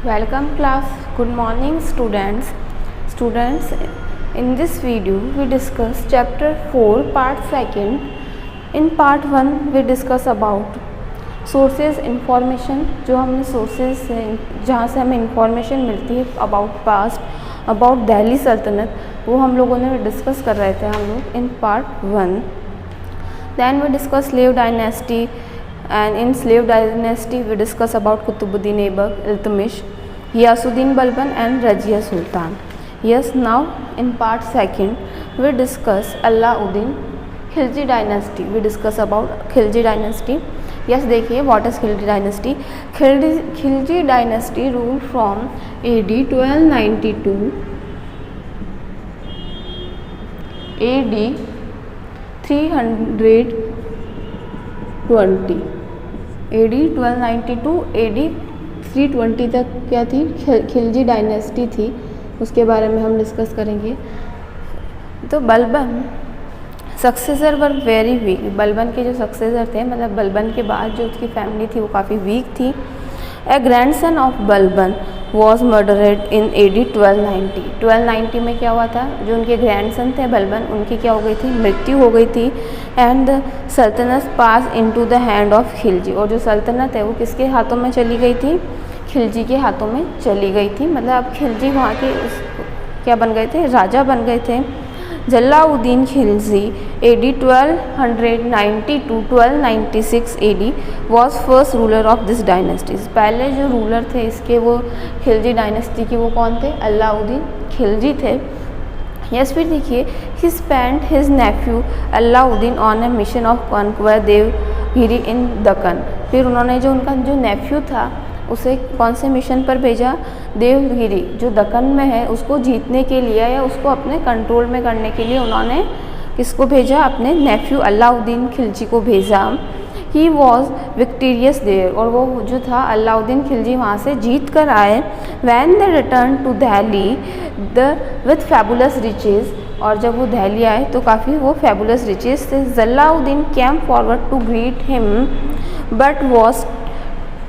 Welcome class. Good morning students. In this video we discuss chapter 4 part 2. In part 1 we discuss about sources information, जो हमने sources है जहाँ से हमें information मिलती है about past, about दिल्ली सल्तनत, वो हम लोगों ने डिस्कस कर रहे थे हम लोग in part 1. Then we discuss slave dynasty, and in slave dynasty we discuss about Qutbuddin Aibak, Iltutmish, Ghiyasuddin Balban and Razia Sultan. Yes, now in part 2 we discuss Alauddin Khilji dynasty. We discuss about Khilji dynasty. Yes, देखिए what is Khilji dynasty. Khilji dynasty ruled from AD 1292 AD 320 AD 1292 AD 320 तक क्या थी, Khilji dynasty थी. उसके बारे में हम discuss करेंगे. तो Balban successor were very weak. Balban के जो सक्सेसर थे, मतलब बलबन के बाद जो उसकी फैमिली थी वो काफ़ी वीक थी. A grandson of Balban was murdered in AD 1290. 1290 में क्या हुआ था, जो उनके ग्रैंडसन थे बलबन, उनकी क्या हो गई थी, मृत्यु हो गई थी. एंड सल्तनत पास into the hand of Khilji. और जो सल्तनत है वो किसके हाथों में चली गई थी, खिलजी के हाथों में चली गई थी. मतलब अब खिलजी वहाँ के क्या बन गए थे, राजा बन गए थे. Jalauddin Khilji AD 1290 to 1296 AD was first ruler of this dynasty. पहले जो रूलर थे इसके, वो खिलजी डायनेस्टी के, वो कौन थे, अलाउद्दीन खिलजी थे. यस, फिर देखिए, he spent his nephew Alauddin on a mission of conquer Devgiri in Deccan. फिर उन्होंने जो उनका जो नेफ्यू था उसे कौन से मिशन पर भेजा, देवगिरी जो दक्कन में है उसको जीतने के लिए या उसको अपने कंट्रोल में करने के लिए उन्होंने किसको भेजा, अपने नेफ्यू अलाउद्दीन खिलजी को भेजा. He was victorious there. और वो जो था अलाउद्दीन खिलजी वहाँ से जीत कर आए. When the return to Delhi with fabulous riches. और जब वो दिल्ली आए तो काफ़ी वो फैबुलस रिचेज़ थे. Jalaluddin came forward to greet him but was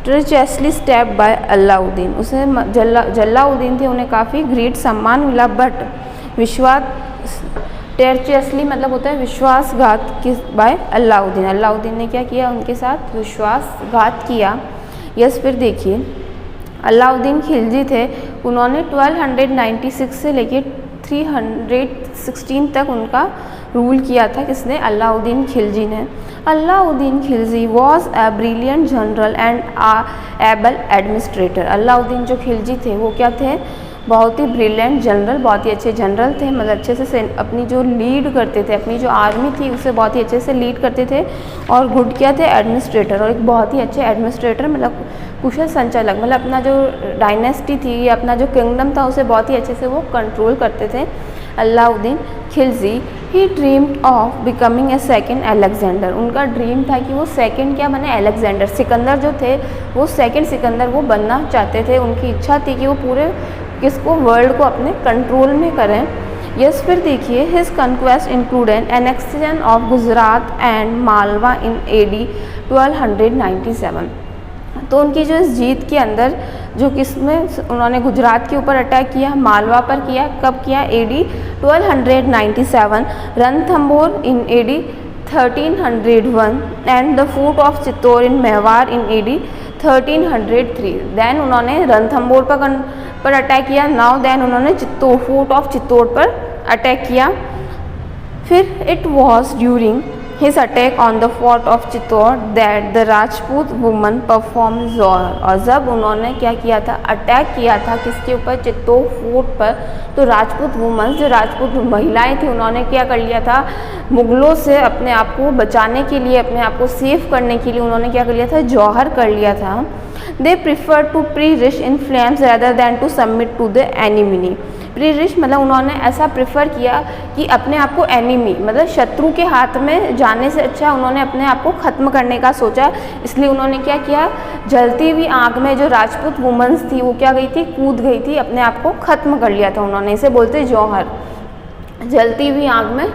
treacherously stabbed by Alauddin. उसे जलाउद्दीन थे, उन्हें काफ़ी ग्रेट सम्मान मिला, बट विश्वास टेरचेसली मतलब होता है विश्वासघात किस बाय अलाउद्दीन. अलाउद्दीन ने क्या किया, उनके साथ विश्वासघात किया. यस, फिर देखिए, अलाउद्दीन खिलजी थे, उन्होंने 1296 से लेके 316 तक उनका रूल किया था. किसने, अलाउद्दीन खिलजी ने. Alauddin Khilji was a brilliant general and able administrator. Alauddin जो खिलजी थे वो क्या थे, बहुत ही ब्रिलियंट जनरल, बहुत ही अच्छे जनरल थे. मतलब अच्छे से अपनी जो लीड करते थे, अपनी जो आर्मी थी उसे बहुत ही अच्छे से लीड करते थे. और गुड क्या थे, एडमिनिस्ट्रेटर. और एक बहुत ही अच्छे एडमिनिस्ट्रेटर, मतलब कुशल संचालक, मतलब अपना जो डायनेस्टी थी या अपना जो किंगडम था उसे बहुत ही अच्छे से वो कंट्रोल करते थे. Alauddin Khilji he dreamed of becoming a second Alexander. उनका ड्रीम था कि वो सेकेंड क्या बने, अलेक्जेंडर. सिकंदर जो थे वो सेकेंड सिकंदर वो बनना चाहते थे. उनकी इच्छा थी कि वो पूरे किसको, वर्ल्ड को अपने कंट्रोल में करें. यस, फिर देखिए, his conquest included annexation of Gujarat and Malwa in AD 1297. तो उनकी जो इस जीत के अंदर जो किसमें उन्होंने गुजरात के ऊपर अटैक किया, मालवा पर किया. कब किया, AD 1297. Ranthambore in AD 1301 and the fort of Chittor in Mewar in AD 1303. Then उन्होंने रणथंभौर पर अटैक किया. नाउ देन उन्होंने फोर्ट ऑफ चित्तौड़ पर अटैक किया. फिर it was during his attack on the fort of Chittor that the Rajput women perform jauhar. और जब उन्होंने क्या किया था, अटैक किया था किसके ऊपर, चित्तौड़ फोर्ट पर, तो राजपूत वुमन जो राजपूत महिलाएं थी उन्होंने क्या कर लिया था, मुगलों से अपने आप को बचाने के लिए, अपने आप को सेफ करने के लिए उन्होंने क्या कर लिया था, जौहर कर लिया था. They prefer to perish in flames rather than to submit to the enemy. Perish मतलब उन्होंने ऐसा प्रेफर किया कि अपने आप को एनिमी मतलब शत्रु के हाथ में जाने से अच्छा उन्होंने अपने आप को ख़त्म करने का सोचा. इसलिए उन्होंने क्या किया, जलती हुई आग में जो राजपूत वुमेन्स थी वो क्या गई थी, कूद गई थी, अपने आप को ख़त्म कर लिया था उन्होंने. इसे बोलते जौहर. जलती हुई आग में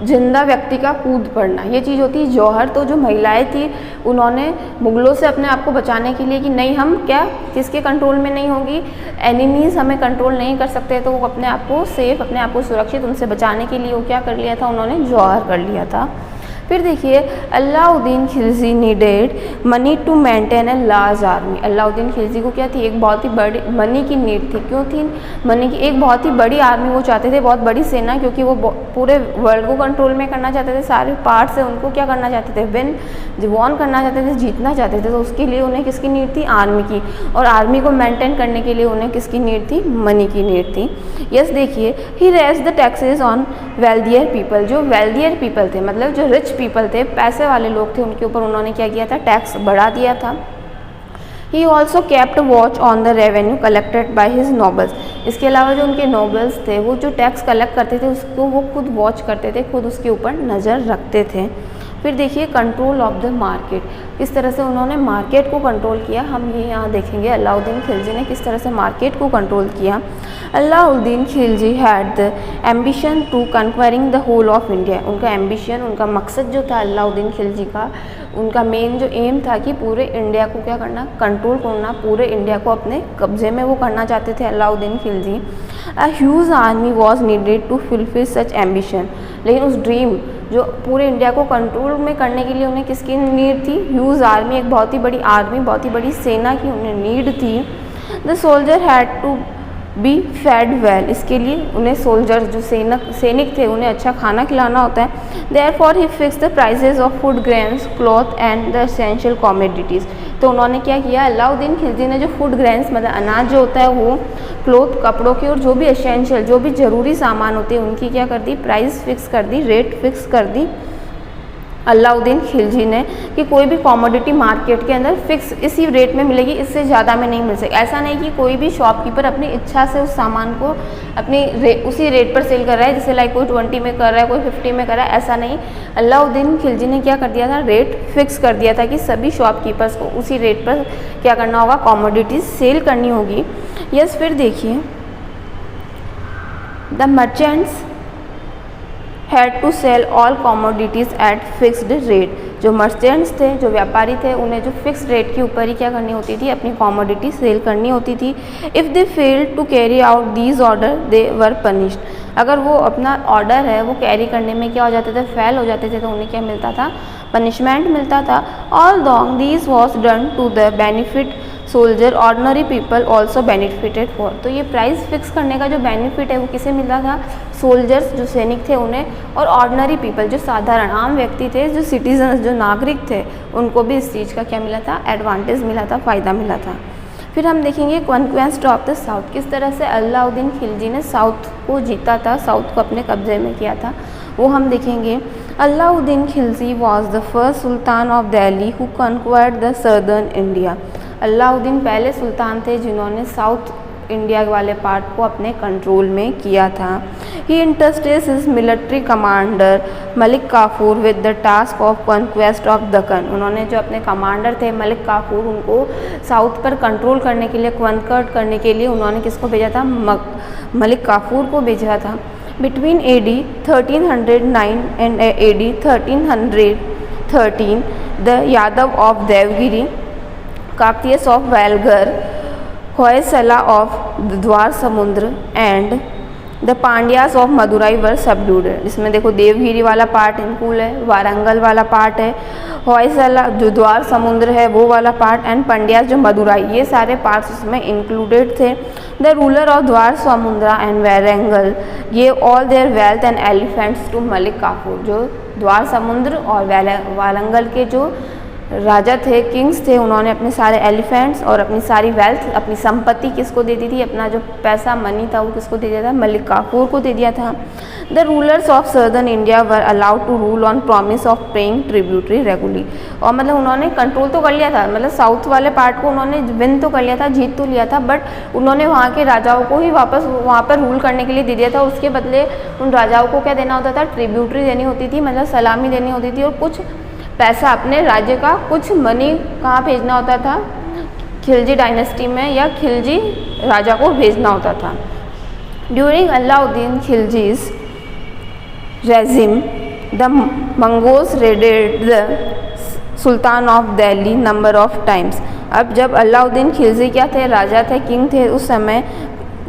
जिंदा व्यक्ति का कूद पड़ना, ये चीज़ होती है जौहर। तो जो महिलाएं थी उन्होंने मुगलों से अपने आप को बचाने के लिए कि नहीं हम क्या किसके कंट्रोल में नहीं होगी, एनिमीज़ हमें कंट्रोल नहीं कर सकते, तो वो अपने आप को सेफ, अपने आप को सुरक्षित उनसे बचाने के लिए वो क्या कर लिया था, उन्होंने जौहर कर लिया था। फिर देखिए Alauddin Khilji needed money to maintain a large army. Alauddin Khilji को क्या थी, एक बहुत ही बड़ी मनी की नीड थी। क्यों थी मनी की, एक बहुत ही बड़ी आर्मी वो चाहते थे, बहुत बड़ी सेना, क्योंकि वो पूरे वर्ल्ड को कंट्रोल में करना चाहते थे, सारे पार्ट से उनको क्या करना चाहते थे, विन वॉन करना चाहते थे, जीतना चाहते थे। तो उसके लिए उन्हें किसकी नीड थी, आर्मी की, और आर्मी को मेंटेन करने के लिए उन्हें किसकी नीड थी, मनी की नीड थी। यस देखिए he raise the taxes on wealthier people. जो वेल्दियर पीपल थे मतलब जो रिच पीपल थे, पैसे वाले लोग थे, उनके ऊपर उन्होंने क्या किया था, टैक्स बढ़ा दिया था। He also kept watch on the revenue collected by his nobles. इसके अलावा जो उनके नोबल्स थे वो जो टैक्स कलेक्ट करते थे उसको वो खुद वॉच करते थे, खुद उसके ऊपर नज़र रखते थे। फिर देखिए कंट्रोल ऑफ द मार्केट, किस तरह से उन्होंने मार्केट को कंट्रोल किया, हम ये यहाँ देखेंगे अलाउद्दीन खिलजी ने किस तरह से मार्केट को कंट्रोल किया। Alauddin Khilji had the ambition to conquering the whole of India. उनका एम्बिशन, उनका मकसद जो था अलाउद्दीन खिलजी का, उनका मेन जो एम था कि पूरे इंडिया को क्या करना, कंट्रोल करना, पूरे इंडिया को अपने कब्जे में वो करना चाहते थे Alauddin Khilji. A huge army was needed to fulfil such ambition. लेकिन उस ड्रीम जो पूरे इंडिया को कंट्रोल में करने के लिए उन्हें किसकी नीड थी, ह्यूज आर्मी, एक बहुत ही बड़ी आर्मी, बहुत ही बड़ी सेना की उन्हें नीड थी। The soldier had to be fed well. इसके लिए उन्हें सोल्जर जो सैनिक थे उन्हें अच्छा खाना खिलाना होता है। Therefore he fix the prices of food, grains, cloth and the essential commodities. तो उन्होंने क्या किया, अलाउद्दीन खिलजी ने जो फूड ग्रेन्स मतलब अनाज जो होता है वो, क्लॉथ कपड़ों की, और जो भी एसेंशियल जो भी ज़रूरी सामान होते हैं उनकी क्या कर दी, प्राइस फिक्स कर दी, रेट फिक्स कर दी अलाउद्दीन खिलजी ने, कि कोई भी कमोडिटी मार्केट के अंदर फिक्स इसी रेट में मिलेगी, इससे ज़्यादा में नहीं मिल सके। ऐसा नहीं कि कोई भी शॉपकीपर अपनी इच्छा से उस सामान को अपनी उसी रेट पर सेल कर रहा है, जैसे लाइक कोई 20 में कर रहा है, कोई 50 में कर रहा है, ऐसा नहीं। अलाउद्दीन खिलजी ने क्या कर दिया था, रेट फिक्स कर दिया था कि सभी शॉपकीपर्स को उसी रेट पर क्या करना होगा, कमोडिटीज सेल करनी होगी। यस फिर देखिए the merchants had to sell all commodities at fixed rate. जो मर्चेंट्स थे, जो व्यापारी थे, उन्हें जो फिक्स रेट के ऊपर ही क्या करनी होती थी, अपनी कमोडिटी सेल करनी होती थी। If they failed to carry out these order they were punished. अगर वो अपना ऑर्डर है वो कैरी करने में क्या हो जाते थे, फेल हो जाते थे, तो उन्हें क्या मिलता था, पनिशमेंट मिलता था। All along these was done to the benefit soldier, ordinary people also benefited for. तो ये प्राइस फिक्स करने का जो बेनिफिट है वो किसे मिलता था, सोल्जर्स जो सैनिक थे उन्हें, और ऑर्डनरी पीपल जो साधारण आम व्यक्ति थे, जो सिटीजन्स जो नागरिक थे, उनको भी इस चीज़ का क्या मिला था, एडवांटेज मिला था, फ़ायदा मिला था। फिर हम देखेंगे कॉन्क्वेस्ट ऑफ द साउथ, किस तरह से अलाउद्दीन खिलजी ने साउथ को जीता था, साउथ को अपने कब्जे में किया था, वो हम देखेंगे। Alauddin Khilji was the first sultan of Delhi who conquered the southern India. Alauddin पहले सुल्तान थे जिन्होंने साउथ इंडिया वाले पार्ट को अपने कंट्रोल में किया था। He interested his military commander Malik Kafur with the task of conquest of Deccan. उन्होंने जो अपने कमांडर थे मलिक काफूर, उनको साउथ पर कंट्रोल करने के लिए, कॉन्कर्ड करने के लिए उन्होंने किसको भेजा था, मलिक काफूर को भेजा था। Between AD 1309 and AD 1313 the Yadav of Devagiri, Kakatiyas of वेलगर, Hoysala of Dwara Samudra and the Pandyas of Madurai were subdued. इसमें देखो देवगिरी वाला पार्ट इंक्लूड है, वारंगल वाला पार्ट है, होयसला जो द्वार समुद्र है वो वाला पार्ट, एंड पांड्यास जो मदुराई, ये सारे पार्ट्स इसमें इंक्लूडेड थे। द रूलर ऑफ द्वार समुद्रा एंड वारंगल ये all their wealth and elephants to Malik Kafur. जो द्वार समुद्र और वारंगल के जो राजा थे, किंग्स थे, उन्होंने अपने सारे एलिफेंट्स और अपनी सारी वेल्थ, अपनी संपत्ति किसको दे दी थी, अपना जो पैसा मनी था वो किसको दे दिया था, मलिक काफूर को दे दिया था। The rulers of southern India were allowed to rule on promise of paying tributary regularly. और मतलब उन्होंने कंट्रोल तो कर लिया था, मतलब साउथ वाले पार्ट को उन्होंने विन तो कर लिया था, जीत तो लिया था, बट उन्होंने वहाँ के राजाओं को ही वापस वहाँ पर रूल करने के लिए दे दिया था। उसके बदले उन राजाओं को क्या देना होता था, ट्रिब्यूटरी देनी होती थी, मतलब सलामी देनी होती थी, और कुछ पैसा अपने राज्य का, कुछ मनी कहाँ भेजना होता था, खिलजी डायनेस्टी में या खिलजी राजा को भेजना होता था। During Alauddin Khilji's regime the Mongols raided the sultan of Delhi number of times. अब जब अलाउद्दीन खिलजी क्या थे, राजा थे, किंग थे उस समय,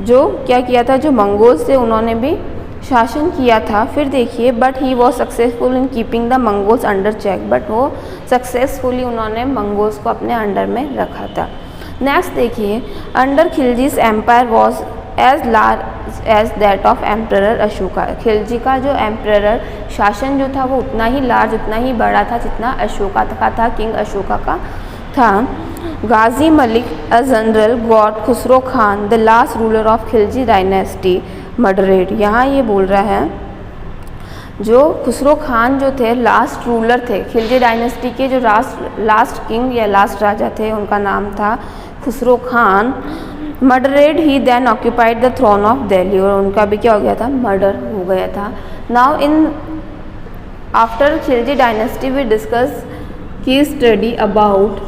जो क्या किया था, जो मंगोल्स थे उन्होंने भी शासन किया था। फिर देखिए, but he was successful in keeping the Mongols under check, but वो सक्सेसफुली उन्होंने मंगोल्स को अपने अंडर में रखा था। नेक्स्ट देखिए, under Khilji's empire was as large as that of emperor Ashoka. Khilji का जो एम्परर शासन जो था वो उतना ही लार्ज, उतना ही बड़ा था जितना अशोका का था, किंग अशोका का था। Ghazi Malik a general got Khusro Khan the last ruler of Khilji dynasty murdered. यहाँ ये बोल रहा है, जो खुसरो खान जो थे लास्ट रूलर थे खिलजी डायनेस्टी के, जो लास्ट किंग या लास्ट राजा थे, उनका नाम था Khusro Khan. Murdered he then occupied the throne of Delhi, और उनका भी क्या हो गया था, मर्डर हो गया था। Now in after Khilji dynasty we discuss case study about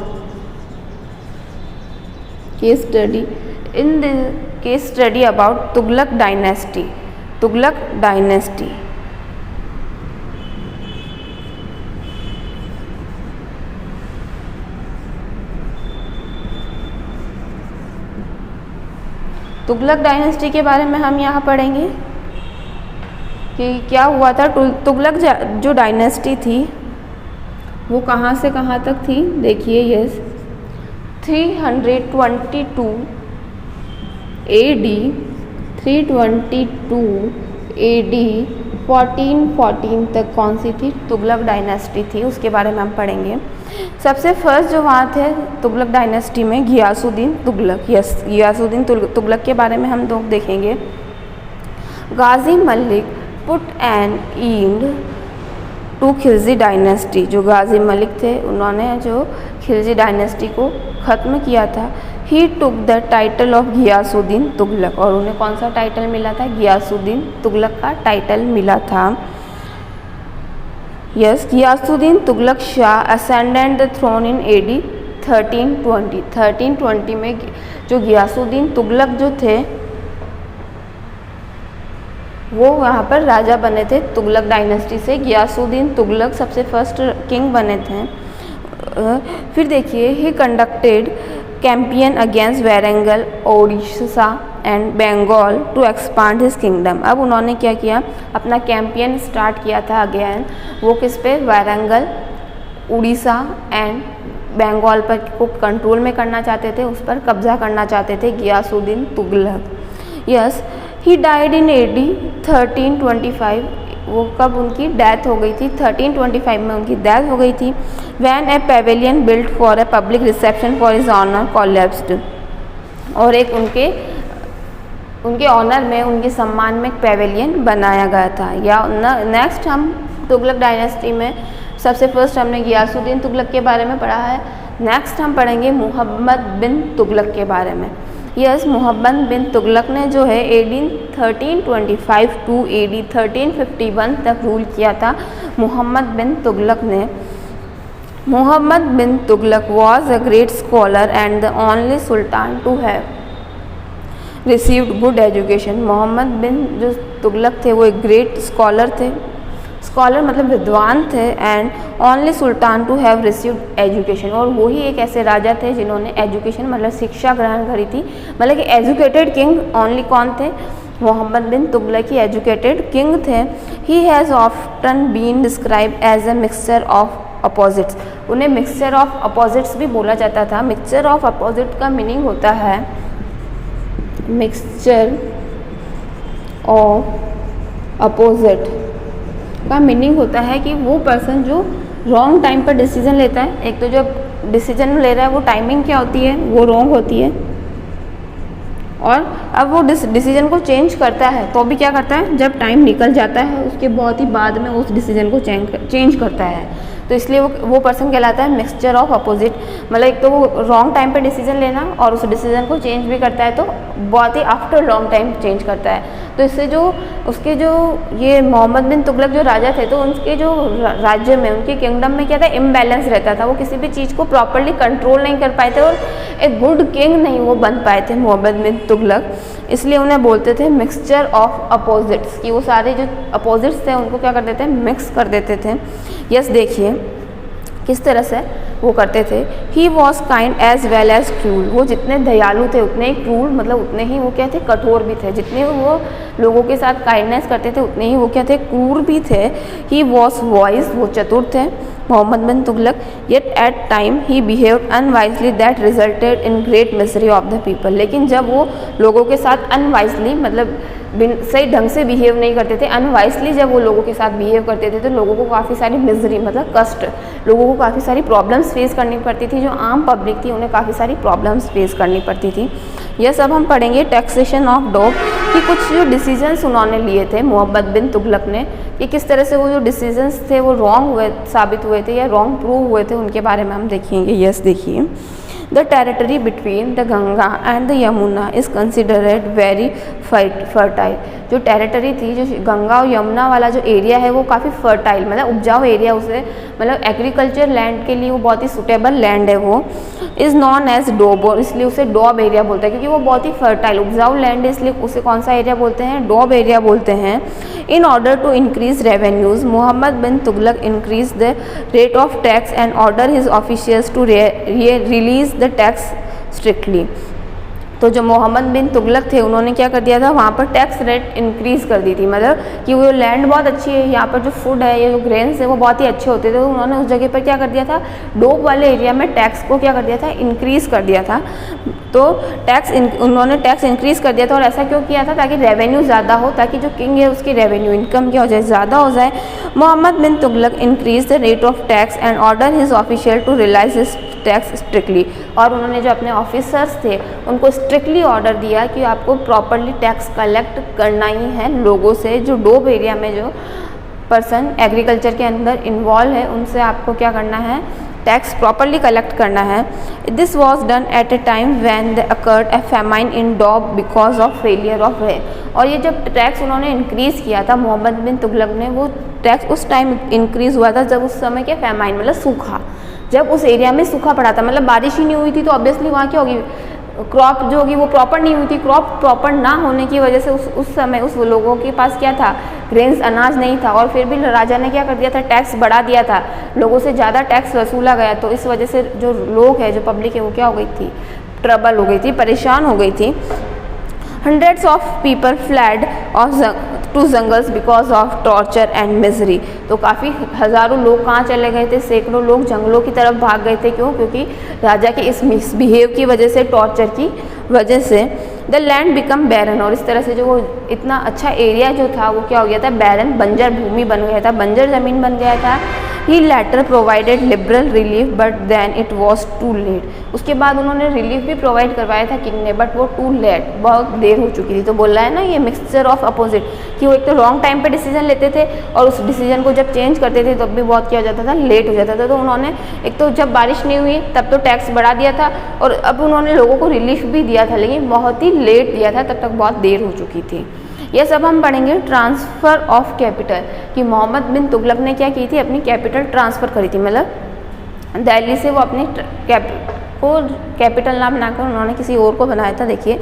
case study about Tughlaq dynasty. Tughlaq dynasty Tughlaq dynasty के बारे में हम यहाँ पढ़ेंगे कि क्या हुआ था। तुगलक जो डायनेस्टी थी वो कहाँ से कहाँ तक थी। देखिए, यस 322 AD 322 AD 1414 तक कौन सी थी, तुगलक डायनेस्टी थी, उसके बारे में हम पढ़ेंगे। सबसे फर्स्ट जो वहाँ थे तुगलक डायनेस्टी में गियासुद्दीन तुगलक। यस, गियासुद्दीन तुगलक के बारे में हम लोग देखेंगे। Ghazi Malik put an end to Khilji dynasty. जो गाजी मलिक थे उन्होंने जो खिलजी डायनेस्टी को ख़त्म किया था। He took the title of Ghiyasuddin Tughlaq, और उन्हें कौन सा टाइटल मिला था, गियासुद्दीन तुगलक का टाइटल मिला था। Yes, Ghiyasuddin Tughlaq Shah ascended the throne in AD 1320। 1320 में जो गियासुद्दीन तुगलक जो थे वो वहाँ पर राजा बने थे तुगलक डायनेस्टी से। गियासुद्दीन तुगलक सबसे फर्स्ट किंग बने थे। फिर देखिए, he conducted campaign against Warangal, Odisha and Bengal to expand his kingdom. अब उन्होंने क्या किया, अपना कैंपेन स्टार्ट किया था अगेन, वो किस पे, वारंगल, उड़ीसा एंड बंगाल पर को कंट्रोल में करना चाहते थे, उस पर कब्जा करना चाहते थे Ghiyasuddin Tughlaq. Yes, he died in AD 1325। वो कब उनकी डेथ हो गई थी, 1325 में उनकी डेथ हो गई थी। When a pavilion built for a public reception for his honour collapsed, और एक उनके ऑनर में, उनके सम्मान में एक पेवेलियन बनाया गया था। या नेक्स्ट हम तुगलक डायनेस्टी में सबसे फर्स्ट हमने गियासुद्दीन तुगलक के बारे में पढ़ा है। नेक्स्ट हम पढ़ेंगे मुहम्मद बिन तुगलक के बारे में। यस, मोहम्मद बिन तुगलक ने जो है AD 1325 टू AD 1351 तक रूल किया था। मोहम्मद बिन तुगलक ने, Mohammed bin Tughlaq was a great scholar and the only sultan to have received good education. Mohammed bin जो तुगलक थे वो एक ग्रेट स्कॉलर थे, स्कॉलर मतलब विद्वान थे, and only sultan to have received education, और वो ही एक ऐसे राजा थे जिन्होंने एजुकेशन मतलब शिक्षा ग्रहण करी थी। मतलब कि एजुकेटेड किंग ओनली कौन थे, Mohammad bin Tughlaq he educated king थे। He has often been describe as a mixture of opposites. उन्हें मिक्सचर ऑफ अपोजिट्स भी बोला जाता था। मिक्सचर ऑफ अपोजिट का मीनिंग होता है, मिक्सचर ऑफ अपोजिट का मीनिंग होता है कि वो पर्सन जो रॉन्ग टाइम पर डिसीजन लेता है। एक तो जब डिसीजन ले रहा है वो टाइमिंग क्या होती है, वो रॉन्ग होती है, और अब वो डिसीजन को चेंज करता है तो भी क्या करता है, जब टाइम निकल जाता है उसके बहुत ही बाद में उस डिसीजन को चेंज करता है। तो इसलिए वो पर्सन कहलाता है मिक्सचर ऑफ अपोजिट। मतलब एक तो वो रॉन्ग टाइम पे डिसीजन लेना और उस डिसीजन को चेंज भी करता है, तो बहुत ही आफ्टर लॉन्ग टाइम चेंज करता है। तो इससे जो उसके जो ये मोहम्मद बिन तुगलक जो राजा थे, तो उनके जो राज्य में, उनके किंगडम में क्या था, इम्बैलेंस रहता था। वो किसी भी चीज़ को प्रॉपरली कंट्रोल नहीं कर पाए थे और एक गुड किंग नहीं वो बन पाए थे मोहम्मद बिन तुगलक। इसलिए उन्हें बोलते थे मिक्सचर ऑफ अपोजिट्स, कि वो सारे जो अपोजिट्स थे उनको क्या कर देते हैं, मिक्स कर देते थे। यस, देखिए किस तरह से वो करते थे। He was kind as well as cruel, वो जितने दयालु थे उतने ही क्रूल, मतलब उतने ही वो क्या थे, कठोर भी थे। जितने वो लोगों के साथ काइंडनेस करते थे उतने ही वो क्या थे, क्रूर भी थे। ही वॉज वाइज, वो चतुर थे Mohammad bin Tughlaq. Yet at time he behaved unwisely that resulted in great misery of the people, लेकिन जब वो लोगों के साथ अनवाइजली, मतलब सही ढंग से बिहेव नहीं करते थे, अनवाइजली जब वो लोगों के साथ बिहेव करते थे तो लोगों को काफ़ी सारी मिजरी, मतलब कष्ट, लोगों को काफ़ी सारी प्रॉब्लम्स फेस करनी पड़ती थी। जो आम पब्लिक थी उन्हें काफ़ी सारी प्रॉब्लम्स फेस करनी पड़ती थी। यह सब हम पढ़ेंगे टैक्सेशन ऑफ डॉग, कि कुछ जो डिसीजंस उन्होंने लिए थे मोहम्मद बिन तुगलक ने, कि किस तरह से वो जो डिसीजंस थे वो रॉन्ग साबित हुए थे या रॉन्ग प्रूव हुए थे, उनके बारे में हम देखेंगे। यस, देखिए the territory between the Ganga and the Yamuna is considered very fertile. जो टेरिटरी थी, जो गंगा और यमुना वाला जो एरिया है वो काफ़ी फर्टाइल, मतलब उपजाऊ एरिया, उसे मतलब एग्रीकल्चर लैंड के लिए वो बहुत ही सुटेबल लैंड है। वो इज़ नॉन एज डोब, और इसलिए उसे डोब एरिया बोलते हैं, क्योंकि वो बहुत ही फर्टाइल उपजाऊ लैंड है, इसलिए उसे कौन सा एरिया बोलते हैं, डोब एरिया बोलते हैं। In order to increase revenues Muhammad bin Tughlaq increase the rate of tax and order his officials to release the tax strictly. तो जो मोहम्मद बिन तुगलक थे उन्होंने क्या कर दिया था, वहाँ पर टैक्स रेट इंक्रीज़ कर दी थी, मतलब कि वो लैंड बहुत अच्छी है, यहाँ पर जो फूड है, ये जो ग्रेन्स है वो बहुत ही अच्छे होते थे, तो उन्होंने उस जगह पर क्या कर दिया था, डोब वाले एरिया में टैक्स को क्या कर दिया था, इंक्रीज़ कर दिया था। तो उन्होंने टैक्स इंक्रीज़ कर दिया था, और ऐसा क्यों किया था, ताकि रेवेन्यू ज़्यादा हो, ताकि जो किंग है उसकी रेवेन्यू इनकम क्या हो जाए, ज़्यादा हो जाए। Mohammed bin Tughlaq increase the rate of tax and order his official to realize his tax strictly, और उन्होंने जो अपने ऑफिसर्स थे उनको स्ट्रिक्टली ऑर्डर दिया कि आपको प्रॉपरली टैक्स कलेक्ट करना ही है लोगों से। जो डोब एरिया में जो पर्सन एग्रीकल्चर के अंदर इन्वॉल्व है उनसे आपको क्या करना है, टैक्स प्रॉपरली कलेक्ट करना है। This was done at a time when the occurred a famine in Doab because of failure of rain. और ये जब टैक्स उन्होंने इंक्रीज़ किया था मोहम्मद बिन तुगलक ने, वो टैक्स उस टाइम इंक्रीज़ हुआ था जब उस समय क्या फेमाइन, मतलब सूखा, जब उस एरिया में सूखा पड़ा था, मतलब बारिश ही नहीं हुई थी, तो ऑब्वियसली वहाँ क्या होगी, क्रॉप जो होगी वो प्रॉपर नहीं हुई थी। क्रॉप प्रॉपर ना होने की वजह से उस समय उस लोगों के पास क्या था, ग्रेन्स, अनाज नहीं था, और फिर भी राजा ने क्या कर दिया था, टैक्स बढ़ा दिया था, लोगों से ज़्यादा टैक्स वसूला गया। तो इस वजह से जो लोग हैं, जो पब्लिक है, वो क्या हो गई थी, ट्रबल हो गई थी, परेशान हो गई थी। Hundreds of people fled to jungles because of torture and misery. तो काफ़ी हज़ारों लोग कहाँ चले गए थे, सैकड़ों लोग जंगलों की तरफ भाग गए थे। क्यों? क्योंकि राजा के इस मिसबिहेव की वजह से, टॉर्चर की वजह से। द लैंड बिकम बैरन, और इस तरह से जो वो इतना अच्छा एरिया जो था वो क्या हो गया था, बैरन, बंजर भूमि बन गया था, बंजर ज़मीन बन गया था। He later provided liberal relief but then it was too late. उसके बाद उन्होंने रिलीफ भी प्रोवाइड करवाया था किंग ने, बट वो टू लेट, बहुत देर हो चुकी थी। तो बोल रहा है ना ये मिक्सचर ऑफ अपोजिट, कि वो एक तो रॉन्ग टाइम पे डिसीजन लेते थे और उस डिसीजन को जब चेंज करते थे तब भी बहुत क्या हो जाता था, लेट हो जाता था। तो उन्होंने एक तो जब बारिश नहीं हुई तब तो टैक्स बढ़ा दिया था, और अब उन्होंने लोगों को रिलीफ भी दिया था, लेकिन बहुत ही लेट दिया था, तब तक बहुत देर हो चुकी थी। ये सब हम पढ़ेंगे ट्रांसफ़र ऑफ कैपिटल, कि मोहम्मद बिन तुगलक ने क्या की थी, अपनी कैपिटल ट्रांसफ़र करी थी, मतलब दिल्ली से वो अपनी कैपिटल नाम बनाकर उन्होंने किसी और को बनाया था। देखिए,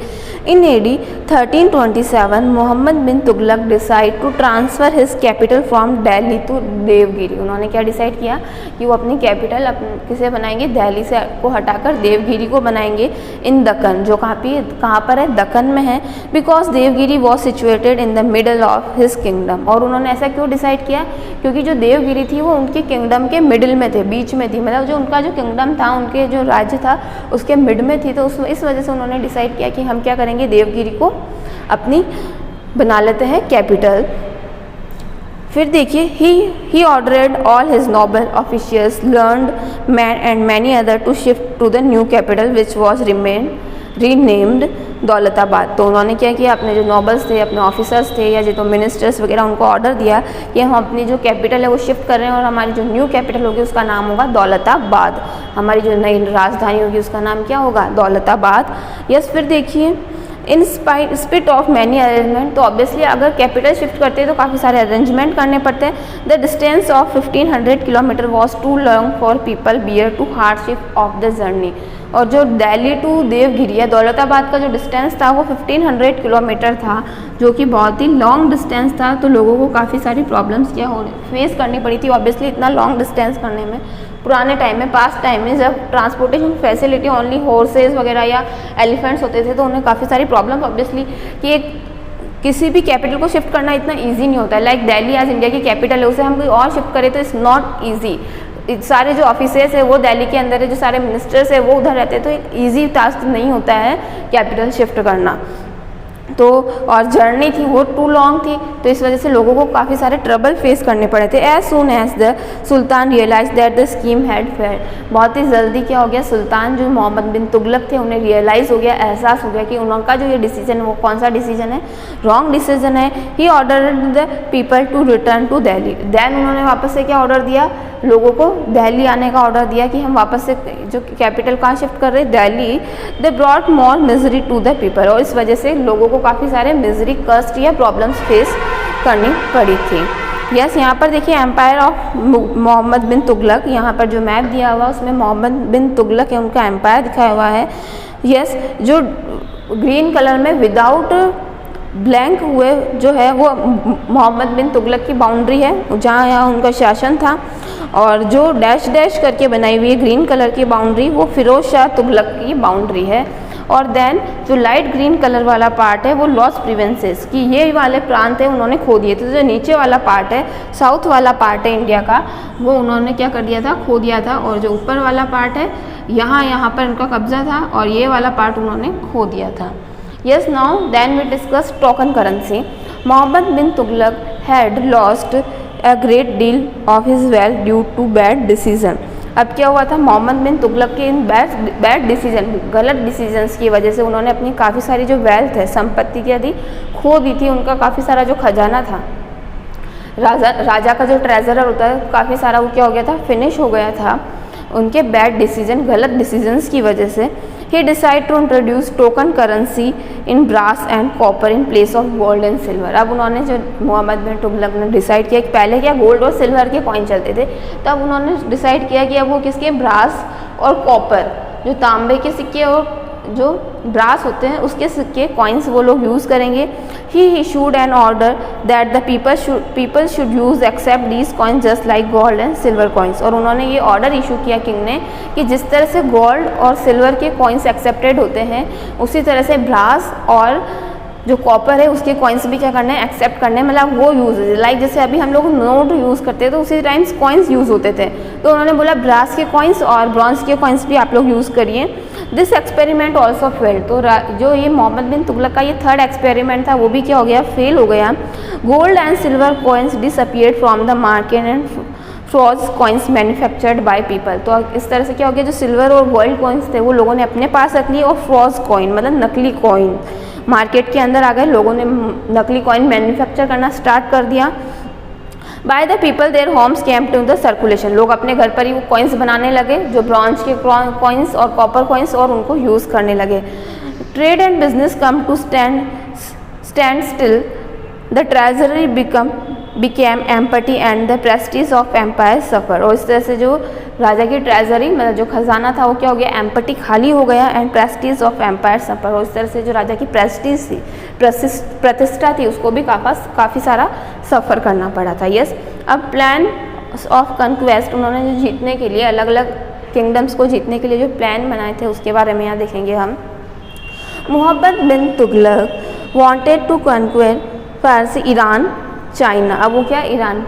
in AD 1327 Mohammed bin Tughlaq decide to transfer his capital from Delhi to Devagiri. उन्होंने क्या डिसाइड किया कि वो अपनी कैपिटल किसे बनाएंगे, दिल्ली से को हटाकर देवगिरी को बनाएंगे। इन दक्कन, जो कहाँ पर है, दक्कन में है। Because Devagiri was situated in the middle of his kingdom. और उन्होंने ऐसा क्यों डिसाइड किया, क्योंकि जो देवगिरी थी वो उनके किंगडम के मिडिल में थे, बीच में थी, मतलब जो उनका जो किंगडम था, उनके जो राज्य था उसके मिड में थी। तो इस वजह से उन्होंने डिसाइड किया कि हम क्या करेंगे, देवगिरी को अपनी बना लेते हैं कैपिटल। फिर देखिए, he ordered all his noble officials, learned man and many other to shift to the new capital which was renamed Daulatabad. तो उन्होंने क्या किया, अपने जो नोबल्स थे, अपने ऑफिसर्स थे, या जो मिनिस्टर्स वगैरह, उनको ऑर्डर दिया कि हम अपनी जो कैपिटल है वो शिफ्ट कर रहे हैं, और हमारी जो न्यू कैपिटल होगी उसका नाम होगा दौलताबाद। हमारी जो नई राजधानी होगी उसका नाम क्या होगा, दौलताबाद। यस, फिर देखिए, in spite of many arrangement, तो ऑब्वियसली अगर कैपिटल शिफ्ट करते हैं तो काफ़ी सारे अरेंजमेंट करने पड़ते हैं। The distance of 1500 kilometre was too long for people bear to hardship of the journey. और जो दिल्ली टू देवगिरी या दौलताबाद का जो डिस्टेंस था वो 1500 किलोमीटर था, जो कि बहुत ही लॉन्ग डिस्टेंस था, तो लोगों को काफ़ी सारी प्रॉब्लम्स फेस करनी पड़ी थी। ऑब्वियसली इतना लॉन्ग डिस्टेंस करने में पुराने टाइम में, पास्ट टाइम में जब ट्रांसपोर्टेशन फैसिलिटी ओनली हॉर्सेज वगैरह या एलिफेंट्स होते थे, तो उन्हें काफ़ी सारी प्रॉब्लम ऑब्वियसली कि किसी भी कैपिटल को शिफ्ट करना इतना ईजी नहीं होता है। लाइक दिल्ली आज इंडिया की कैपिटल है, उसे हम कोई और शिफ्ट करें तो इट्स नॉट ईजी। सारे जो ऑफिसेस है वो दिल्ली के अंदर है, जो सारे मिनिस्टर्स है वो उधर रहते हैं, तो एक ईजी टास्क नहीं होता है कैपिटल शिफ्ट करना। तो और जर्नी थी वो टू लॉन्ग थी, तो इस वजह से लोगों को काफ़ी सारे ट्रबल फेस करने पड़े थे। As soon as the sultan realize that the scheme had failed, बहुत ही जल्दी क्या हो गया, सुल्तान जो मोहम्मद बिन तुगलक थे उन्हें रियलाइज़ हो गया, एहसास हो गया कि उनका जो ये डिसीजन है वो कौन सा डिसीजन है, रॉन्ग डिसीजन है। He ordered the people to return to Delhi. Then उन्होंने वापस से क्या ऑर्डर दिया, लोगों को दिल्ली आने का ऑर्डर दिया कि हम वापस से जो कैपिटल कहाँ शिफ्ट कर रहे हैं, Delhi. They brought more misery to the people, और इस वजह से लोगों को काफ़ी सारे मिजरी, कष्ट या प्रॉब्लम्स फेस करनी पड़ी थी। यस, यहाँ पर देखिए एम्पायर ऑफ मोहम्मद बिन तुगलक, यहाँ पर जो मैप दिया हुआ उसमें मोहम्मद बिन तुगलक है उनका एम्पायर दिखाया हुआ है। यस, जो ग्रीन कलर में विदाउट ब्लैंक हुए जो है वो मोहम्मद बिन तुगलक की बाउंड्री है, जहाँ यहाँ उनका शासन था। और जो डैश डैश करके बनाई हुई है ग्रीन कलर की बाउंड्री वो फिरोज शाह तुगलक की बाउंड्री है। और देन जो लाइट ग्रीन कलर वाला पार्ट है वो लॉस प्रिवेंसेस की ये वाले प्रांत है उन्होंने खो दिए थे। तो जो नीचे वाला पार्ट है, साउथ वाला पार्ट है इंडिया का, वो उन्होंने क्या कर दिया था, खो दिया था। और जो ऊपर वाला पार्ट है यहाँ पर उनका कब्जा था, और ये वाला पार्ट उन्होंने खो दिया था। Yes, now then we discuss token currency. Mohammed bin Tughlaq had lost a great deal of his wealth due to bad decision. अब क्या हुआ था, मोहम्मद बिन तुगलक के इन बैड डिसीजन, गलत डिसीजंस की वजह से उन्होंने अपनी काफ़ी सारी जो वेल्थ है, संपत्ति की आदि खो दी थी। उनका काफ़ी सारा जो खजाना था, राजा का जो ट्रेजरर होता है, काफ़ी सारा वो क्या हो गया था, फिनिश हो गया था उनके बैड डिसीजन, गलत डिसीजंस की वजह से। He decide to introduce token currency in brass and copper in place of gold and silver. अब उन्होंने जो मोहम्मद बिन तुगलक ने डिसाइड किया कि पहले क्या गोल्ड और सिल्वर के कॉइन चलते थे, तब उन्होंने डिसाइड किया कि अब वो किसके, ब्रास और कॉपर, जो तांबे के सिक्के और जो ब्रास होते हैं उसके सिक्के कॉइन्स वो लोग यूज़ करेंगे। He issued an order that the people should use accept these coins just like gold and silver coins. और उन्होंने ये ऑर्डर इशू किया किंग ने कि जिस तरह से गोल्ड और सिल्वर के कॉइन्स एक्सेप्टेड होते हैं, उसी तरह से ब्रास और जो कॉपर है उसके कॉइन्स भी क्या करने हैं, एक्सेप्ट करने हैं, मतलब वो यूज़ है। लाइक जैसे अभी हम लोग नोट यूज़ करते हैं तो उसी टाइम्स कॉइन्स यूज़ होते थे, तो उन्होंने बोला ब्रास के कॉइन्स और ब्रॉन्ज के कॉइन्स भी आप लोग यूज़ करिए। This experiment also failed. तो जो ये मोहम्मद बिन तुगलक का ये थर्ड एक्सपेरिमेंट था वो भी क्या हो गया, फेल हो गया। Gold and silver coins disappeared from the market and फ्रॉज coins manufactured by people. तो इस तरह से क्या हो गया, जो सिल्वर और गोल्ड कॉइन्स थे वो लोगों ने अपने पास रख लिए, और फ्रॉज कॉइन मतलब नकली कॉइन मार्केट के अंदर आ गए, लोगों ने नकली कॉइन मैन्युफैक्चर करना स्टार्ट कर दिया। By the people their homes came to the circulation, लोग अपने घर पर ही वो कॉइन्स बनाने लगे, जो ब्रॉन्ज के कॉइन्स और कॉपर कॉइन्स, और उनको यूज़ करने लगे। Trade and business come to stand still, the treasury became empty and the prestige of empire suffer. और इस तरह से जो राजा की ट्रेजरी मतलब जो खजाना था वो क्या हो गया, एम्पटी, खाली हो गया, and Prestige of empire suffer. और इस तरह से जो राजा की प्रेस्टीज थी, प्रतिष्ठा थी, उसको भी काफ़ी सारा सफ़र करना पड़ा था। यस, अब प्लान ऑफ कन्क्वेस्ट, उन्होंने जो जीतने के लिए अलग अलग किंगडम्स को जीतने के लिए जो प्लान बनाए थे उसके बारे में यहाँ देखेंगे हम। मोहम्मद बिन तुगलक वांटेड टू कन्क्वेर फारस, ईरान, चाइना। अब वो क्या, ईरान,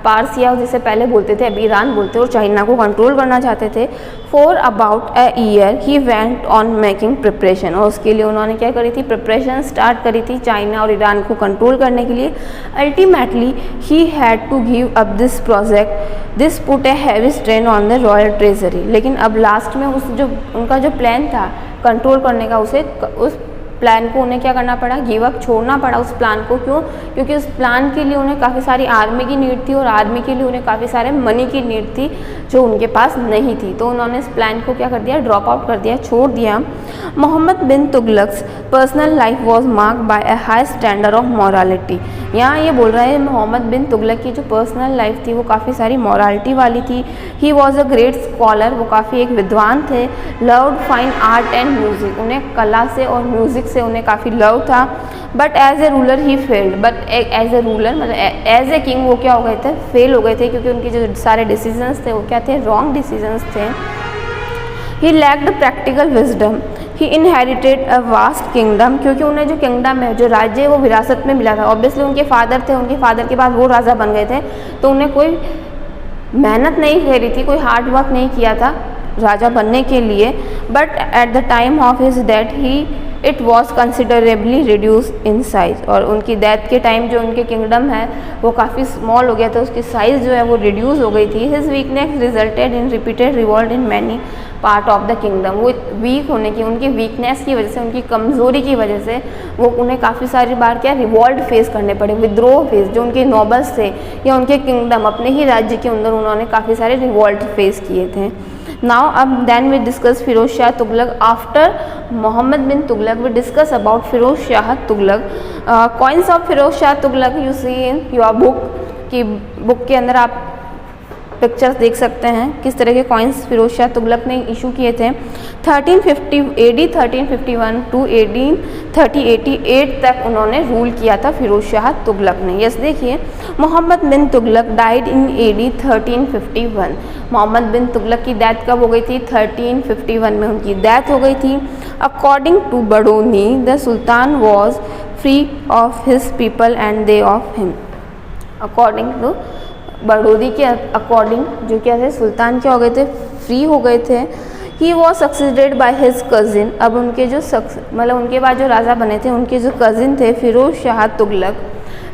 पारसिया जिसे पहले बोलते थे अभी ईरान बोलते, और चाइना को कंट्रोल करना चाहते थे। For about a year he went on making preparation, और उसके लिए उन्होंने क्या करी थी, प्रिपरेशन स्टार्ट करी थी चाइना और ईरान को कंट्रोल करने के लिए। Ultimately he had to give up this project, this put a heavy strain on the royal treasury. लेकिन अब लास्ट में उस जो उनका जो प्लान था कंट्रोल करने का, उस प्लान को उन्हें क्या करना पड़ा, गिव अप, छोड़ना पड़ा उस प्लान को। क्यों? क्योंकि उस प्लान के लिए उन्हें काफ़ी सारी आर्मी की नीड थी और आर्मी के लिए उन्हें काफ़ी सारे मनी की नीड थी जो उनके पास नहीं थी। तो उन्होंने इस प्लान को क्या कर दिया, ड्रॉप आउट कर दिया, छोड़ दिया। Mohammed bin Tughlaq's personal life was marked by a high standard of morality. यहाँ ये बोल रहा है मोहम्मद बिन तुगलक की जो पर्सनल लाइफ थी वो काफ़ी सारी मॉरलिटी वाली थी। He was a great scholar, वो काफ़ी एक विद्वान थे। Loved fine art and music, उन्हें कला से और म्यूज़िक से उन्हें काफ़ी लव था। But as a ruler he failed, but as a ruler मतलब एज ए किंग वो क्या हो गए थे, फेल हो गए थे, क्योंकि उनके जो सारे डिसीजंस थे वो क्या थे, रॉन्ग डिसीजंस थे। He lacked practical wisdom, he inherited a vast kingdom, क्योंकि उन्हें जो किंगडम है, जो राज्य है वो विरासत में मिला था। ऑब्वियसली उनके फादर थे, उनके फादर के बाद वो राजा बन गए थे, तो उन्हें कोई मेहनत नहीं करी थी, कोई हार्ड वर्क नहीं किया था राजा बनने के लिए। But at the time of his death he it was considerably reduce in size, और उनकी डेथ के टाइम जो उनके किंगडम है वो काफ़ी स्मॉल हो गया था, उसकी साइज़ जो है वो रिड्यूस हो गई थी। His weakness resulted in repeated revolt in many part of the kingdom, वो वीक होने की, उनकी वीकनेस की वजह से, उनकी कमज़ोरी की वजह से वो उन्हें काफ़ी सारी बार क्या रिवॉल्ट फेस करने पड़े, विद्रोह फेस, जो उनके नोबल्स थे या उनके किंगडम अपने ही राज्य के अंदर उन्होंने काफ़ी सारे रिवॉल्ट फेस किए थे। नाउ अब then we discuss Firoz Shah Tughlaq. After Muhammad bin Tughlaq we discuss about Firoz Shah Tughlaq. Coins of Firoz Shah Tughlaq you see in your book, की बुक के अंदर आप पिक्चर्स देख सकते हैं किस तरह के कॉइन्स फिरोज शाह तुगलक ने इशू किए थे। 1350 AD 1351 टू 1388 तक उन्होंने रूल किया था फिरोज शाह तुगलक ने। यस देखिए, Mohammed bin Tughlaq died in AD 1351। Mohammed bin Tughlaq की डेथ कब हो गई थी? 1351 में उनकी डेथ हो गई थी। According to Badauni the sultan was free of his people and they of him. According to Badauni के अकॉर्डिंग जो क्या थे, सुल्तान क्या हो गए थे, फ्री हो गए थे। He was succeeded by his cousin, अब उनके जो मतलब उनके बाद जो राजा बने थे उनके जो कज़िन थे Firoz Shah Tughlaq.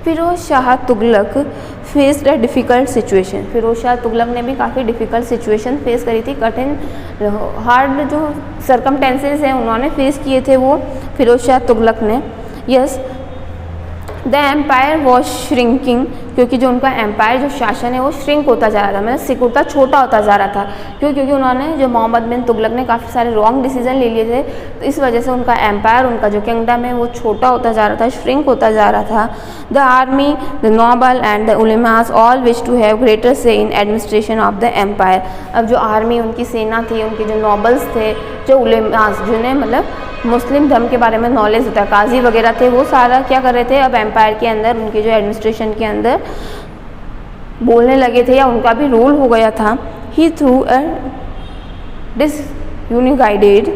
Firoz Shah Tughlaq faced a difficult situation, Firoz Shah Tughlaq ने भी काफ़ी डिफ़िकल्ट सिचुएशन फेस करी थी, कठिन हार्ड जो सरकमटेंसेस हैं उन्होंने फेस किए थे वो फिरोज शाह तुगलक ने। Yes, the empire was shrinking, क्योंकि जो उनका एम्पायर जो शासन है वो श्रिंक होता जा रहा था, मतलब सिकुड़ता छोटा होता जा रहा था। क्यों? क्योंकि उन्होंने जो मोहम्मद बिन तुगलक ने काफ़ी सारे रॉन्ग डिसीजन ले लिए थे, तो इस वजह से उनका एम्पायर, उनका जो किंगडम है वो छोटा होता जा रहा था, श्रिंक होता जा रहा था। The army, the noble and the ulemas all wish to have greater say in administration of the empire. अब जो आर्मी, उनकी सेना थी, उनके जो नोबल्स थे, जो उलेमास जिन्हें मतलब मुस्लिम धर्म के बारे में नॉलेज होता है, काजी वगैरह थे, वो सारा क्या कर रहे थे, अब एम्पायर के अंदर, उनके जो एडमिनिस्ट्रेशन के अंदर बोलने लगे थे या उनका भी रोल हो गया था। ही थ्रू अ डिसयूनिगाइडेड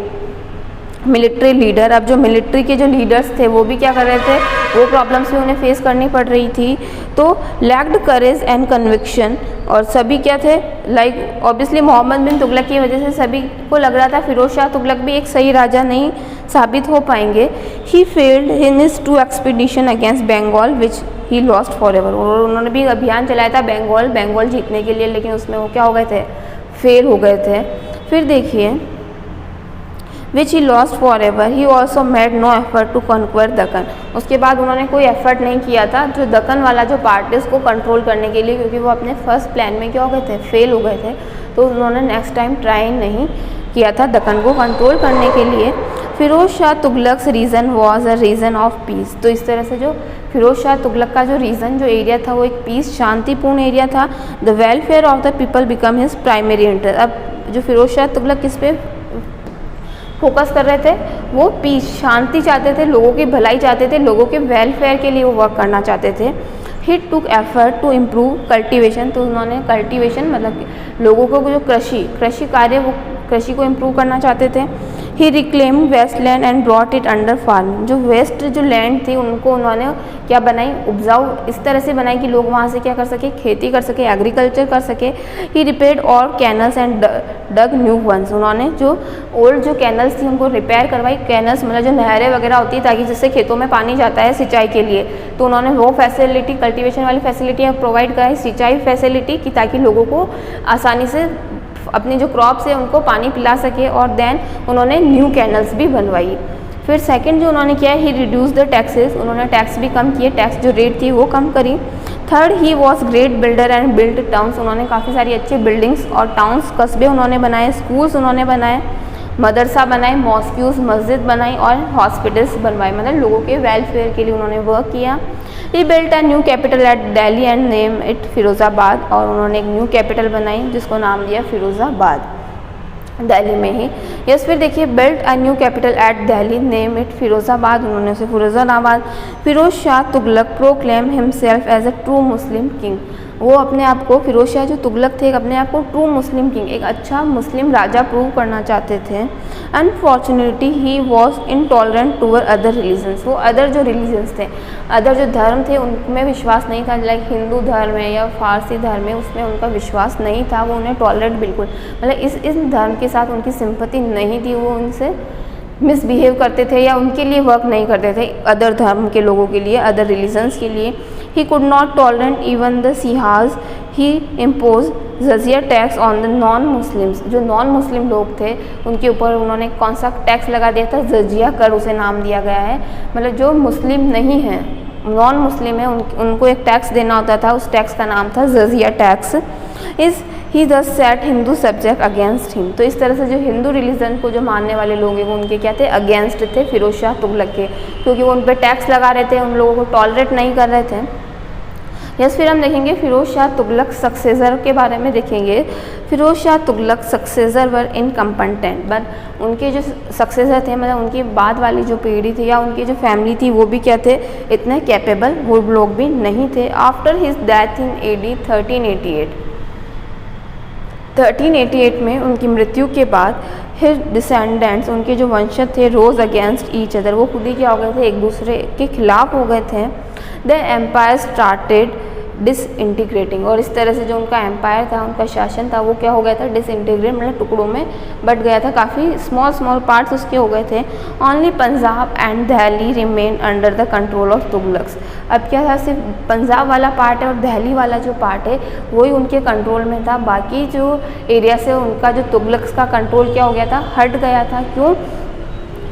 मिलिट्री लीडर, अब जो मिलिट्री के जो लीडर्स थे वो भी क्या कर रहे थे, वो प्रॉब्लम्स भी उन्हें फेस करनी पड़ रही थी। तो लैक्ड करेज एंड कन्विक्शन, और सभी क्या थे, लाइक ऑब्वियसली मोहम्मद बिन तुगलक की वजह से सभी को लग रहा था फिरोज शाह तुगलक भी एक सही राजा नहीं साबित हो पाएंगे। He failed in his two expedition against Bengal which he lost for ever, और उन्होंने भी अभियान चलाया था बंगाल जीतने के लिए, लेकिन उसमें वो क्या हो गए थे, फेल हो गए थे। फिर देखिए which he lost for ever, he also made no effort to conquer Deccan, उसके बाद उन्होंने कोई एफर्ट नहीं किया था जो दक्कन वाला जो पार्ट है उसको कंट्रोल करने के लिए, क्योंकि वो अपने फर्स्ट प्लान में क्या हो गए थे, फेल हो गए थे। तो उन्होंने नेक्स्ट टाइम ट्राई नहीं किया था दक्कन को कंट्रोल करने के लिए। Firoz Shah Tughlaq's reason was a reason of peace, तो इस तरह से जो फिरोज शाह तुगलक का जो रीज़न, जो एरिया था वो एक पीस, शांतिपूर्ण एरिया था। The welfare of the people become his primary interest, अब जो फिरोज शाह तुगलक किस पे फोकस कर रहे थे, वो पीस, शांति चाहते थे, लोगों की भलाई चाहते थे, लोगों के वेलफेयर के लिए वो वर्क करना चाहते थे। ही टुक एफर्ट टू इम्प्रूव कल्टीवेशन, तो उन्होंने कल्टीवेशन मतलब लोगों को जो कृषि कार्य, वो कृषि को इम्प्रूव करना चाहते थे। He reclaimed waste land and brought it under farming, जो वेस्ट जो लैंड थी उनको उन्होंने क्या बनाई, उपजाऊ इस तरह से बनाई कि लोग वहाँ से क्या कर सके, खेती कर सके, एग्रीकल्चर कर सके। He repaired all canals and dug new ones, उन्होंने जो ओल्ड जो कैनल्स थी उनको रिपेयर करवाई। कैनल्स मतलब जो नहरें वगैरह होती है ताकि जिससे खेतों में पानी जाता है सिंचाई के लिए, तो उन्होंने वो फैसिलिटी, कल्टीवेशन वाली फैसिलिटी प्रोवाइड कराई, सिंचाई फैसिलिटी की, ताकि लोगों को आसानी से अपनी जो क्रॉप्स है उनको पानी पिला सके। और देन उन्होंने न्यू कैनल्स भी बनवाई। फिर सेकंड जो उन्होंने किया, ही रिड्यूस द टैक्सेस, उन्होंने टैक्स भी कम किए, टैक्स जो रेट थी वो कम करी। Third, he was great builder and build towns, उन्होंने काफ़ी सारी अच्छी बिल्डिंग्स और टाउन्स कस्बे उन्होंने बनाए, स्कूल्स उन्होंने बनाए, मदरसा बनाए, मॉस्क्यूज़ मस्जिद बनाई और हॉस्पिटल्स बनवाए, मतलब लोगों के वेलफेयर के लिए उन्होंने वर्क किया। He built a new capital at Delhi and name it Firozabad, और उन्होंने एक न्यू कैपिटल बनाई जिसको नाम दिया फिरोज़ाबाद, दिल्ली में ही। यस, फिर देखिए, built a new capital at Delhi name it Firozabad, उन्होंने उसे Firozabad. Firoz Shah Tughlaq proclaim himself as a true Muslim king, वो अपने आप को, फिरोज शाह जो तुगलक थे, अपने आप को ट्रू मुस्लिम किंग, एक अच्छा मुस्लिम राजा प्रूव करना चाहते थे। Unfortunately he was intolerant towards other religions, वो अदर जो रिलीजन्स थे, अदर जो धर्म थे उनमें विश्वास नहीं था, लाइक हिंदू धर्म है या फारसी धर्म है, उसमें उनका विश्वास नहीं था, वो उन्हें टॉलरेट बिल्कुल, मतलब इस धर्म के साथ उनकी सिंपैथी नहीं थी, वो उनसे मिसबिहेव करते थे या उनके लिए वर्क नहीं करते थे, अदर धर्म के लोगों के लिए, अदर रिलीजन्स के लिए। He could not tolerate even the Shias, he impose jizya tax on the non Muslims, जो नॉन मुस्लिम लोग थे उनके ऊपर उन्होंने कौन सा टैक्स लगा दिया था, जजिया कर उसे नाम दिया गया है, मतलब जो मुस्लिम नहीं हैं, नॉन मुस्लिम है, उनको एक टैक्स देना होता था, उस टैक्स का नाम था जजिया टैक्स। इस ही दस set Hindu subject against him, तो इस तरह से जो हिंदू रिलीजन को जो मानने वाले लोग हैं वो उनके क्या थे, अगेंस्ट थे फिरोज शाह तुगलक के, क्योंकि वो उन पर टैक्स लगा रहे थे, उन लोगों को टॉलरेट नहीं कर रहे थे। यस, फिर हम देखेंगे फिरोज शाह तुगलक सक्सेसर के बारे में देखेंगे। Firoz Shah Tughlaq successor were incompetent, but उनके जो सक्सेसर थे, मतलब उनकी बाद वाली जो पीढ़ी थी या उनकी जो फैमिली थी वो भी क्या थे, इतने कैपेबल वो लोग भी नहीं थे। After his death in AD 1388 में उनकी मृत्यु के बाद हिज डिसेंडेंट्स, उनके जो वंशज थे, रोज अगेंस्ट ईच अदर, वो खुद ही क्या हो गए थे, एक दूसरे के खिलाफ हो गए थे। द एम्पायर स्टार्टेड डिसइंटीग्रेटिंग, और इस तरह से जो उनका एम्पायर था, उनका शासन था, वो क्या हो गया था, डिसइंटीग्रेट, मतलब टुकड़ों में बट गया था, काफ़ी स्मॉल पार्ट्स उसके हो गए थे। Only Punjab and Delhi remain under the control of Tughlaqs, अब क्या था, सिर्फ पंजाब वाला पार्ट है और दिल्ली वाला जो पार्ट है वही उनके कंट्रोल में था, बाकी जो एरिया से उनका जो तुगलक्स का कंट्रोल क्या हो गया था, हट गया था। क्यों?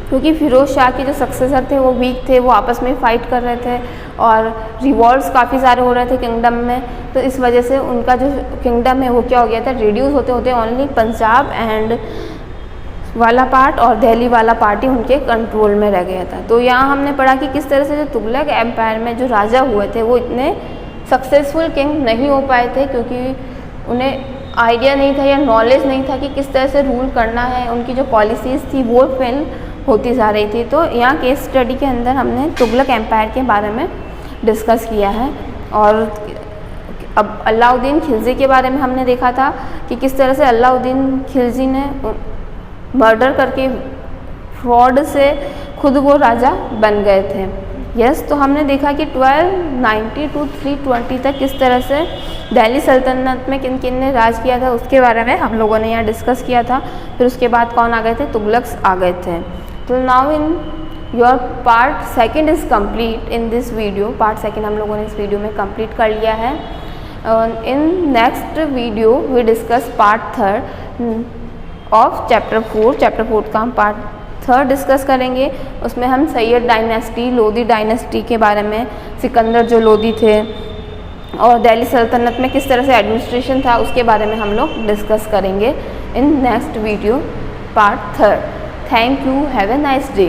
क्योंकि फिरोज शाह के जो सक्सेसर थे वो वीक थे, वो आपस में फाइट कर रहे थे और रिवॉल्ट्स काफ़ी सारे हो रहे थे किंगडम में, तो इस वजह से उनका जो किंगडम है वो क्या हो गया था, रिड्यूस होते होते ओनली पंजाब एंड वाला पार्ट और दिल्ली वाला पार्ट ही उनके कंट्रोल में रह गया था। तो यहाँ हमने पढ़ा कि किस तरह से जो तुगलक एम्पायर में जो राजा हुए थे वो इतने सक्सेसफुल किंग नहीं हो पाए थे, क्योंकि उन्हें आइडिया नहीं था या नॉलेज नहीं था कि किस तरह से रूल करना है, उनकी जो पॉलिसीज़ थी वो फेल होती जा रही थी। तो यहाँ केस स्टडी के अंदर हमने तुगलक एम्पायर के बारे में डिस्कस किया है। और अब अलाउद्दीन खिलजी के बारे में हमने देखा था कि किस तरह से अलाउद्दीन खिलजी ने मर्डर करके फ्रॉड से खुद वो राजा बन गए थे। यस, तो हमने देखा कि 1290 to 320 तक किस तरह से दिल्ली सल्तनत में किन किन ने राज किया था उसके बारे में हम लोगों ने यहाँ डिस्कस किया था। फिर उसके बाद कौन आ गए थे, तुगलक्स आ गए थे। तो now in your part second is complete in this video, part second हम लोगों ने इस वीडियो में कंप्लीट कर लिया है। In next video we discuss part third of chapter 4। Chapter 4 का हम पार्ट थर्ड डिस्कस करेंगे। उसमें हम सैयद डायनेस्टी, लोधी डायनेस्टी के बारे में, सिकंदर जो लोधी थे और दिल्ली सल्तनत में किस तरह से एडमिनिस्ट्रेशन था उसके बारे में हम लोग डिस्कस करेंगे इन next video part third. Thank you, have a nice day.